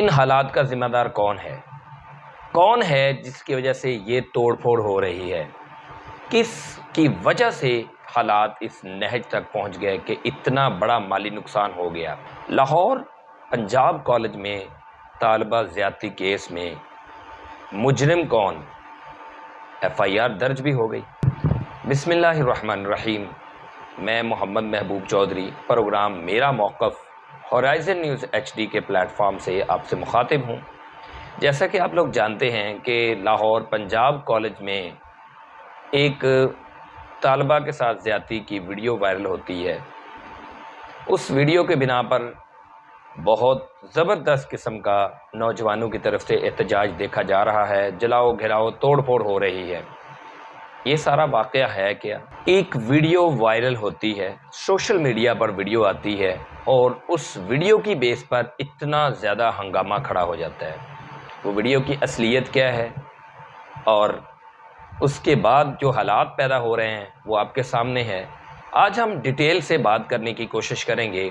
ان حالات کا ذمہ دار کون ہے جس کی وجہ سے یہ توڑ پھوڑ ہو رہی ہے؟ کس کی وجہ سے حالات اس نہج تک پہنچ گئے کہ اتنا بڑا مالی نقصان ہو گیا؟ لاہور پنجاب کالج میں طالبہ زیادتی کیس میں مجرم کون؟ FIR درج بھی ہو گئی۔ بسم اللہ الرحمن الرحیم۔ میں محمد محبوب چودھری، پروگرام میرا موقف ہورائزن نیوز HD کے پلیٹ فارم سے آپ سے مخاطب ہوں۔ جیسا کہ آپ لوگ جانتے ہیں کہ لاہور پنجاب کالج میں ایک طالبہ کے ساتھ زیادتی کی ویڈیو وائرل ہوتی ہے۔ اس ویڈیو کے بنا پر بہت زبردست قسم کا نوجوانوں کی طرف سے احتجاج دیکھا جا رہا ہے، جلاؤ گھراؤ توڑ پھوڑ ہو رہی ہے۔ یہ سارا واقعہ ہے کیا؟ ایک ویڈیو وائرل ہوتی ہے، سوشل میڈیا پر ویڈیو آتی ہے اور اس ویڈیو کی بیس پر اتنا زیادہ ہنگامہ کھڑا ہو جاتا ہے۔ وہ ویڈیو کی اصلیت کیا ہے اور اس کے بعد جو حالات پیدا ہو رہے ہیں وہ آپ کے سامنے ہے۔ آج ہم ڈیٹیل سے بات کرنے کی کوشش کریں گے۔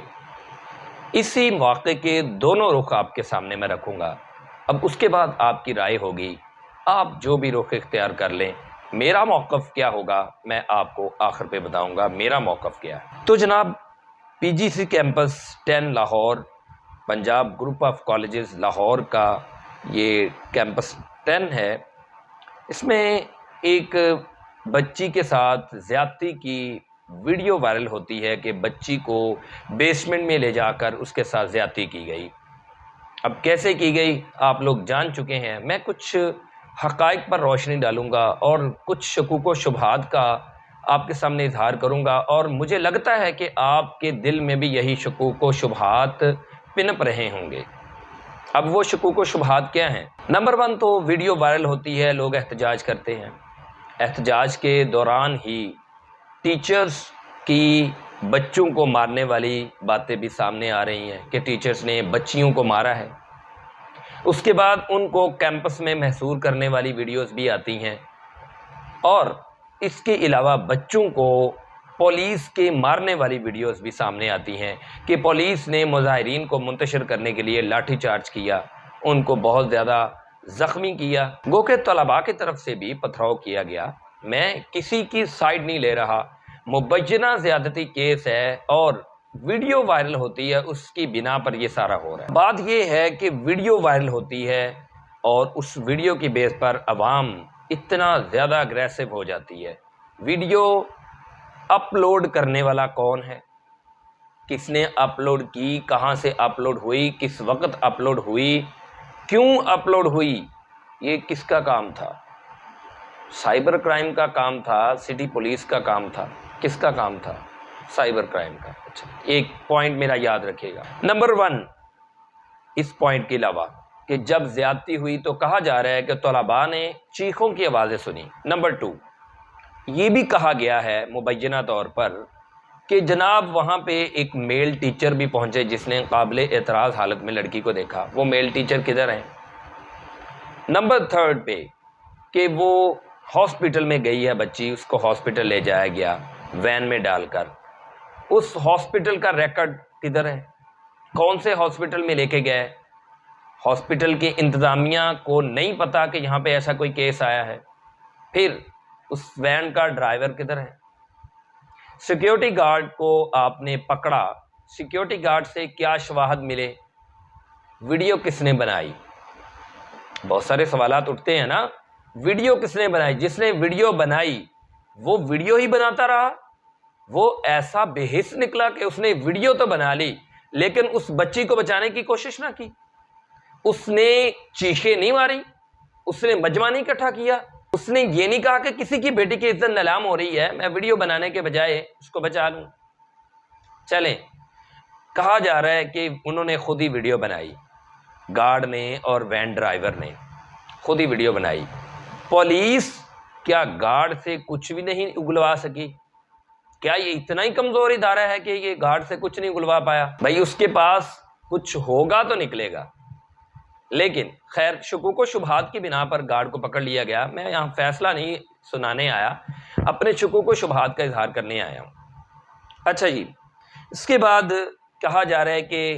اسی واقعے کے دونوں رخ آپ کے سامنے میں رکھوں گا۔ اب اس کے بعد آپ کی رائے ہوگی، آپ جو بھی رخ اختیار کر لیں۔ میرا موقف کیا ہوگا میں آپ کو آخر پہ بتاؤں گا میرا موقف کیا ہے۔ تو جناب، PGC campus 10 Lahore, Punjab group of colleges Lahore کا یہ کیمپس 10 ہے۔ اس میں ایک بچی کے ساتھ زیادتی کی ویڈیو وائرل ہوتی ہے کہ بچی کو بیسمنٹ میں لے جا کر اس کے ساتھ زیادتی کی گئی۔ اب کیسے کی گئی آپ لوگ جان چکے ہیں۔ میں کچھ حقائق پر روشنی ڈالوں گا اور کچھ شکوک و شبہات کا آپ کے سامنے اظہار کروں گا، اور مجھے لگتا ہے کہ آپ کے دل میں بھی یہی شکوک و شبہات پنپ رہے ہوں گے۔ اب وہ شکوک و شبہات کیا ہیں؟ نمبر 1 تو ویڈیو وائرل ہوتی ہے، لوگ احتجاج کرتے ہیں۔ احتجاج کے دوران ہی ٹیچرز کی بچوں کو مارنے والی باتیں بھی سامنے آ رہی ہیں کہ ٹیچرز نے بچیوں کو مارا ہے۔ اس کے بعد ان کو کیمپس میں محصور کرنے والی ویڈیوز بھی آتی ہیں، اور اس کے علاوہ بچوں کو پولیس کے مارنے والی ویڈیوز بھی سامنے آتی ہیں کہ پولیس نے مظاہرین کو منتشر کرنے کے لیے لاٹھی چارج کیا، ان کو بہت زیادہ زخمی کیا، گو کہ طلباء کی طرف سے بھی پتھراؤ کیا گیا۔ میں کسی کی سائیڈ نہیں لے رہا، مبینہ زیادتی کیس ہے اور ویڈیو وائرل ہوتی ہے، اس کی بنا پر یہ سارا ہو رہا ہے۔ بات یہ ہے کہ ویڈیو وائرل ہوتی ہے اور اس ویڈیو کی بیس پر عوام اتنا زیادہ اگریسو ہو جاتی ہے۔ ویڈیو اپلوڈ کرنے والا کون ہے، کس نے اپلوڈ کی، کہاں سے اپلوڈ ہوئی، کس وقت اپلوڈ ہوئی، کیوں اپلوڈ ہوئی، یہ کس کا کام تھا؟ سائبر کرائم کا کام تھا، سٹی پولیس کا کام تھا، کس کا کام تھا؟ سائبر کرائم کا۔ اچھا، ایک پوائنٹ میرا یاد رکھیے گا۔ نمبر 1 اس پوائنٹ کے علاوہ کہ جب زیادتی ہوئی تو کہا جا رہا ہے کہ طلباء نے چیخوں کی آوازیں سنی۔ نمبر 2 یہ بھی کہا گیا ہے مبینہ طور پر کہ جناب وہاں پہ ایک میل ٹیچر بھی پہنچے جس نے قابل اعتراض حالت میں لڑکی کو دیکھا۔ وہ میل ٹیچر کدھر ہیں؟ نمبر 3 پہ کہ وہ ہاسپٹل میں گئی ہے بچی، اس کو ہاسپٹل لے جایا گیا وین میں ڈال کر۔ اس ہاسپٹل کا ریکارڈ کدھر ہے؟ کون سے ہاسپٹل میں لے کے گئے؟ ہاسپٹل کی انتظامیہ کو نہیں پتا کہ یہاں پہ ایسا کوئی کیس آیا ہے۔ پھر اس وین کا ڈرائیور کدھر ہے؟ سیکیورٹی گارڈ کو آپ نے پکڑا، سیکیورٹی گارڈ سے کیا شواہد ملے؟ ویڈیو کس نے بنائی؟ بہت سارے سوالات اٹھتے ہیں نا۔ ویڈیو کس نے بنائی؟ جس نے ویڈیو بنائی وہ ویڈیو ہی بناتا رہا، وہ ایسا بے حس نکلا کہ اس نے ویڈیو تو بنا لی لیکن اس بچی کو بچانے کی کوشش نہ کی، اس نے چیخیں نہیں ماری، اس نے مجمع نہیں اکٹھا کیا، اس نے یہ نہیں کہا کہ کسی کی بیٹی کی عزت نیلام ہو رہی ہے، میں ویڈیو بنانے کے بجائے اس کو بچا لوں۔ چلیں، کہا جا رہا ہے کہ انہوں نے خود ہی ویڈیو بنائی، گارڈ نے اور وین ڈرائیور نے خود ہی ویڈیو بنائی۔ پولیس کیا گارڈ سے کچھ بھی نہیں اگلوا سکی؟ کیا یہ اتنا ہی کمزور ادارہ ہے کہ یہ گارڈ سے کچھ نہیں اگلوا پایا؟ بھائی اس کے پاس کچھ ہوگا تو نکلے گا، لیکن خیر شکوک و شبہات کی بنا پر گارڈ کو پکڑ لیا گیا۔ میں یہاں فیصلہ نہیں سنانے آیا، اپنے شکوک و شبہات کا اظہار کرنے آیا ہوں۔ اچھا جی، اس کے بعد کہا جا رہا ہے کہ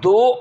2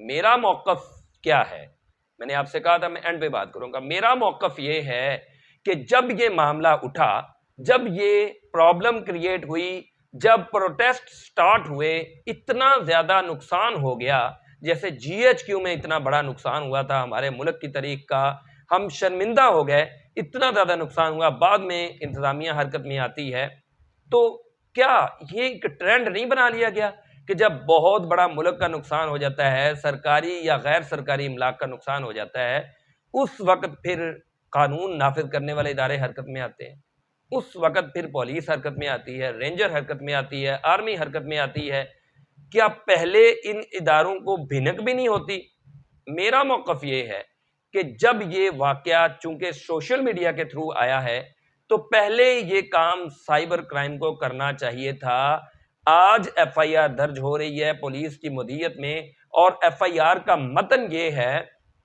میرا موقف کیا ہے؟ میں نے آپ سے کہا تھا میں اینڈ پہ بات کروں گا. میرا موقف یہ ہے کہ جب یہ معاملہ اٹھا، جب یہ پرابلم کریٹ ہوئی، جب پروٹیسٹ سٹارٹ ہوئے، اتنا زیادہ نقصان ہو گیا، جیسے جی ایچ کیو میں اتنا بڑا نقصان ہوا تھا ہمارے ملک کی تاریخ کا، ہم شرمندہ ہو گئے، اتنا زیادہ نقصان ہوا. بعد میں انتظامیہ حرکت میں آتی ہے. تو کیا یہ ایک ٹرینڈ نہیں بنا لیا گیا کہ جب بہت بڑا ملک کا نقصان ہو جاتا ہے، سرکاری یا غیر سرکاری املاک کا نقصان ہو جاتا ہے، اس وقت پھر قانون نافذ کرنے والے ادارے حرکت میں آتے ہیں، اس وقت پھر پولیس حرکت میں آتی ہے، رینجر حرکت میں آتی ہے، آرمی حرکت میں آتی ہے. کیا پہلے ان اداروں کو بھنک بھی نہیں ہوتی؟ میرا موقف یہ ہے کہ جب یہ واقعہ چونکہ سوشل میڈیا کے تھرو آیا ہے تو پہلے یہ کام سائبر کرائم کو کرنا چاہیے تھا. آج ایف آئی آر درج ہو رہی ہے پولیس کی مدیریت میں، اور ایف آئی آر کا متن یہ ہے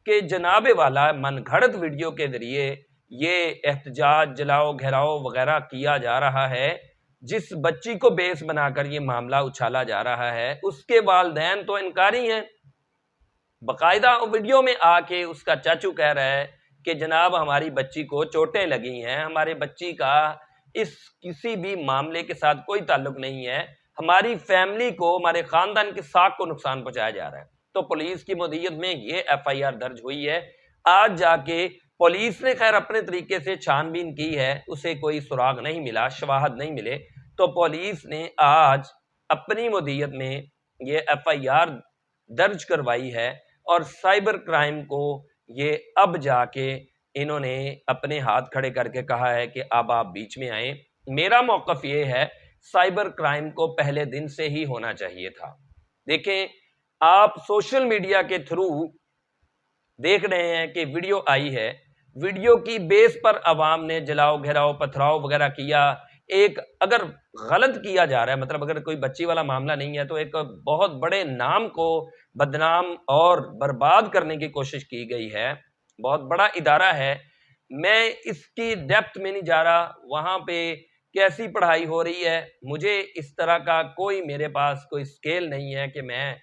کہ جناب والا من گھڑت ویڈیو کے ذریعے یہ احتجاج، جلاؤ گھیراؤ وغیرہ کیا جا رہا ہے. جس بچی کو بیس بنا کر یہ معاملہ اچھالا جا رہا ہے اس کے والدین تو انکاری ہیں. باقاعدہ ویڈیو میں آ کے اس کا چاچو کہہ رہا ہے کہ جناب ہماری بچی کو چوٹیں لگی ہیں، ہمارے بچی کا اس کسی بھی معاملے کے ساتھ کوئی تعلق نہیں ہے، ہماری فیملی کو، ہمارے خاندان کی ساکھ کو نقصان پہنچایا جا رہا ہے. تو پولیس کی مدیریت میں یہ ایف آئی آر درج ہوئی ہے. آج جا کے پولیس نے خیر اپنے طریقے سے چھان بین کی ہے، اسے کوئی سراغ نہیں ملا، شواہد نہیں ملے، تو پولیس نے آج اپنی مدیریت میں یہ ایف آئی آر درج کروائی ہے، اور سائبر کرائم کو یہ اب جا کے انہوں نے اپنے ہاتھ کھڑے کر کے کہا ہے کہ اب آپ بیچ میں آئیں. میرا موقف یہ ہے سائبر کرائم کو پہلے دن سے ہی ہونا چاہیے تھا. دیکھیں آپ سوشل میڈیا کے تھرو دیکھ رہے ہیں کہ ویڈیو آئی ہے، ویڈیو کی بیس پر عوام نے جلاؤ گھیراؤ پتھراؤ وغیرہ کیا. ایک اگر غلط کیا جا رہا ہے، مطلب اگر کوئی بچی والا معاملہ نہیں ہے تو ایک بہت بڑے نام کو بدنام اور برباد کرنے کی کوشش کی گئی ہے. بہت بڑا ادارہ ہے، میں اس کی ڈیپتھ میں نہیں جا رہا، وہاں پہ کیسی پڑھائی ہو رہی ہے، مجھے اس طرح کا کوئی میرے پاس کوئی سکیل نہیں ہے کہ میں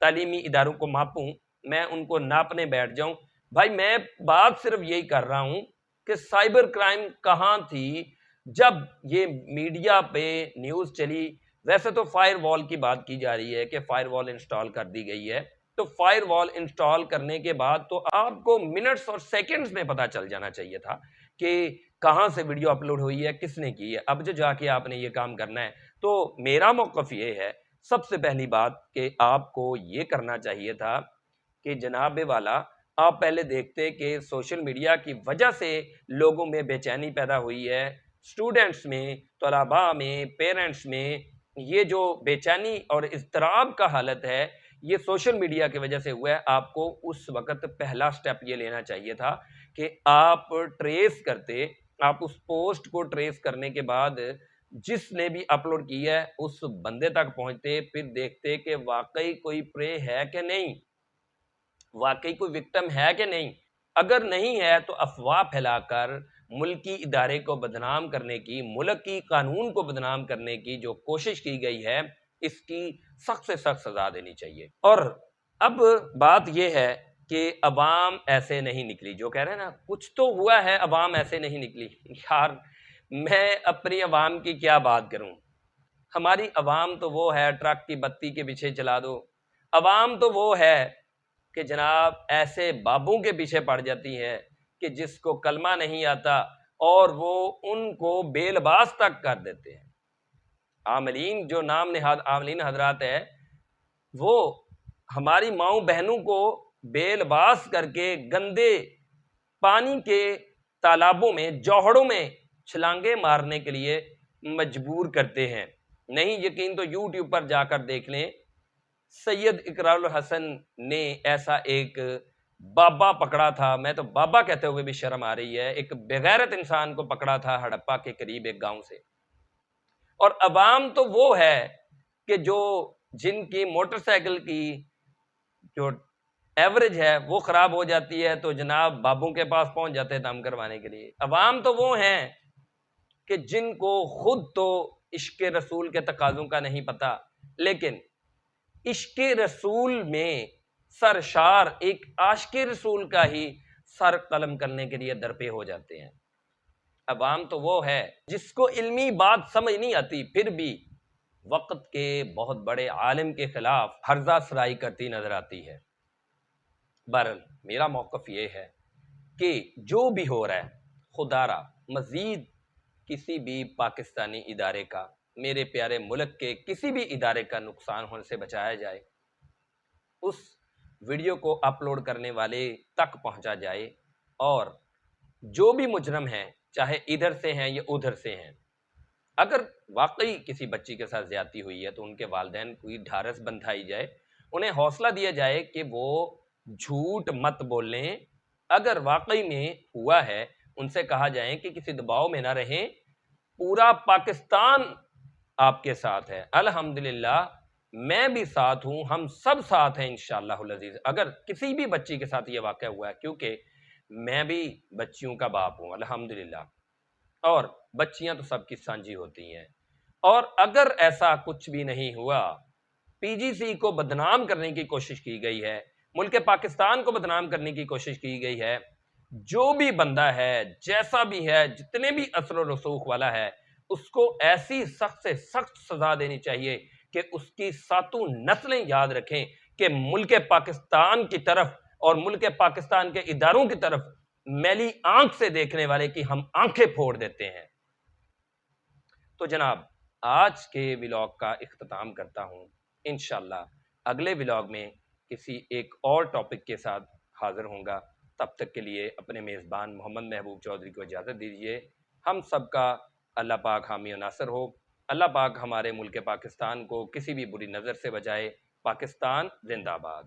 تعلیمی اداروں کو ماپوں، میں ان کو ناپنے بیٹھ جاؤں. بھائی میں بات صرف یہی کر رہا ہوں کہ سائبر کرائم کہاں تھی جب یہ میڈیا پہ نیوز چلی. ویسے تو فائر وال کی بات کی جا رہی ہے کہ فائر وال انسٹال کر دی گئی ہے، تو فائر وال انسٹال کرنے کے بعد تو آپ کو منٹس اور سیکنڈز میں پتا چل جانا چاہیے تھا کہ کہاں سے ویڈیو اپلوڈ ہوئی ہے، کس نے کی ہے. اب جو جا کے آپ نے یہ کام کرنا ہے، تو میرا موقف یہ ہے سب سے پہلی بات کہ آپ کو یہ کرنا چاہیے تھا کہ جناب والا آپ پہلے دیکھتے کہ سوشل میڈیا کی وجہ سے لوگوں میں بے چینی پیدا ہوئی ہے، اسٹوڈنٹس میں، طلباء میں، پیرنٹس میں یہ جو بے چینی اور اضطراب کا حالت ہے یہ سوشل میڈیا کی وجہ سے ہوا ہے. آپ کو اس وقت پہلا سٹیپ یہ لینا چاہیے تھا کہ آپ ٹریس کرتے، آپ اس پوسٹ کو ٹریس کرنے کے بعد جس نے بھی اپلوڈ کیا ہے اس بندے تک پہنچتے، پھر دیکھتے کہ واقعی کوئی پرے ہے کہ نہیں، واقعی کوئی وکٹم ہے کہ نہیں. اگر نہیں ہے تو افواہ پھیلا کر ملکی ادارے کو بدنام کرنے کی، ملک کی قانون کو بدنام کرنے کی جو کوشش کی گئی ہے اس کی سخت سے سخت سزا دینی چاہیے. اور اب بات یہ ہے کہ عوام ایسے نہیں نکلی، جو کہہ رہے ہیں نا کچھ تو ہوا ہے، عوام ایسے نہیں نکلی. یار میں اپنی عوام کی کیا بات کروں، ہماری عوام تو وہ ہے ٹرک کی بتی کے پیچھے چلا دو. عوام تو وہ ہے کہ جناب ایسے بابوں کے پیچھے پڑ جاتی ہے کہ جس کو کلمہ نہیں آتا اور وہ ان کو بے لباس تک کر دیتے ہیں. عاملین جو نام نہاد عاملین حضرات ہے وہ ہماری ماؤں بہنوں کو بے لباس کر کے گندے پانی کے تالابوں میں، جوہڑوں میں چھلانگے مارنے کے لیے مجبور کرتے ہیں. نہیں یقین تو یوٹیوب پر جا کر دیکھ لیں، سید اقرار الحسن نے ایسا ایک بابا پکڑا تھا، میں تو بابا کہتے ہوئے بھی شرم آ رہی ہے، ایک بغیرت انسان کو پکڑا تھا ہڑپا کے قریب ایک گاؤں سے. اور عوام تو وہ ہے کہ جو جن کی موٹر سائیکل کی جو ایوریج ہے وہ خراب ہو جاتی ہے تو جناب بابوں کے پاس پہنچ جاتے ہیں دم کروانے کے لیے. عوام تو وہ ہیں کہ جن کو خود تو عشق رسول کے تقاضوں کا نہیں پتا، لیکن عشق رسول میں سرشار ایک عاشق رسول کا ہی سر قلم کرنے کے لیے درپے ہو جاتے ہیں۔ عوام تو وہ ہے جس کو علمی بات سمجھ نہیں آتی، پھر بھی وقت کے بہت بڑے عالم کے خلاف ہرزہ سرائی کرتی نظر آتی ہے۔ بہرحال میرا موقف یہ ہے کہ جو بھی ہو رہا ہے، خدا را مزید کسی بھی پاکستانی ادارے کا، میرے پیارے ملک کے کسی بھی ادارے کا نقصان ہونے سے بچایا جائے، اس ویڈیو کو اپلوڈ کرنے والے تک پہنچا جائے، اور جو بھی مجرم ہیں، چاہے ادھر سے ہیں یا ادھر سے ہیں، اگر واقعی کسی بچی کے ساتھ زیادتی ہوئی ہے تو ان کے والدین کوئی ڈھارس بندھائی جائے، انہیں حوصلہ دیا جائے کہ وہ جھوٹ مت بولیں، اگر واقعی میں ہوا ہے ان سے کہا جائے کہ کسی دباؤ میں نہ رہیں، پورا پاکستان آپ کے ساتھ ہے، الحمدللہ میں بھی ساتھ ہوں، ہم سب ساتھ ہیں انشاءاللہ العزیز۔ اگر کسی بھی بچی کے ساتھ یہ واقعہ ہوا ہے، کیونکہ میں بھی بچیوں کا باپ ہوں الحمدللہ، اور بچیاں تو سب کی سانجھی ہوتی ہیں، اور اگر ایسا کچھ بھی نہیں ہوا، پی جی سی کو بدنام کرنے کی کوشش کی گئی ہے، ملک پاکستان کو بدنام کرنے کی کوشش کی گئی ہے، جو بھی بندہ ہے، جیسا بھی ہے، جتنے بھی اثر و رسوخ والا ہے، اس کو ایسی سخت سے سخت سزا دینی چاہیے کہ اس کی ساتوں نسلیں یاد رکھیں کہ ملک پاکستان کی طرف اور ملک پاکستان کے اداروں کی طرف میلی آنکھ سے دیکھنے والے کی ہم آنکھیں پھوڑ دیتے ہیں۔ تو جناب آج کے ولاگ کا اختتام کرتا ہوں، انشاءاللہ اگلے ولاگ میں کسی ایک اور ٹاپک کے ساتھ حاضر ہوں گا۔ تب تک کے لیے اپنے میزبان محمد محبوب چودھری کو اجازت دیجیے۔ ہم سب کا اللہ پاک حامی و ناصر ہو، اللہ پاک ہمارے ملک پاکستان کو کسی بھی بری نظر سے بچائے۔ پاکستان زندہ باد۔